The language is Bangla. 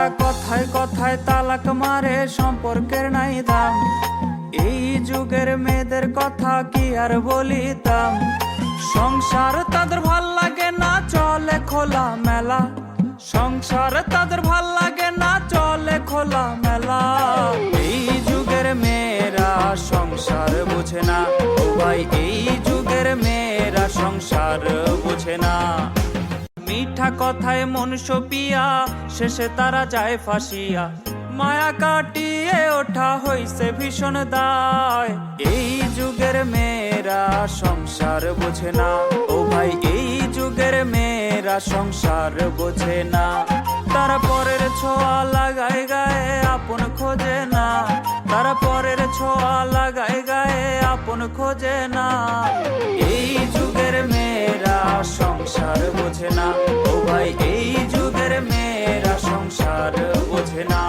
তারা কথায় কথায় তালাক মারে, সম্পর্কের নাই দাম। এই যুগের মেয়েদের কথা কি আর বলিতাম। সংসার তাদের ভাল লাগে না, চলে খোলা মেলা। সংসার তাদের ভাল লাগে না, চলে খোলা মেলা। এই যুগের মেয়েরা সংসার বোঝে না, ও ভাই এই যুগের মেয়েরা সংসার বোঝে না। মিঠা কথায় মন সপিয়া, শেষে তারা যায় ফাঁসিয়া। মায়া কাটিয়ে ওঠা হইছে ভীষণ দায়। এই যুগের মেয়েরা সংসার বোঝে না, ও ভাই এই যুগের মেয়েরা সংসার বোঝে না। তারা পরের ছোঁয়া লাগায় গায়ে, আপন খোঁজে না। তারা পরের ছোঁয়া লাগায় গায়ে, আপন খোঁজে না। এই যুগের মেয়েরা সংসার বোঝে না, ও ভাই এই যুগের মেয়েরা সংসার বোঝে না।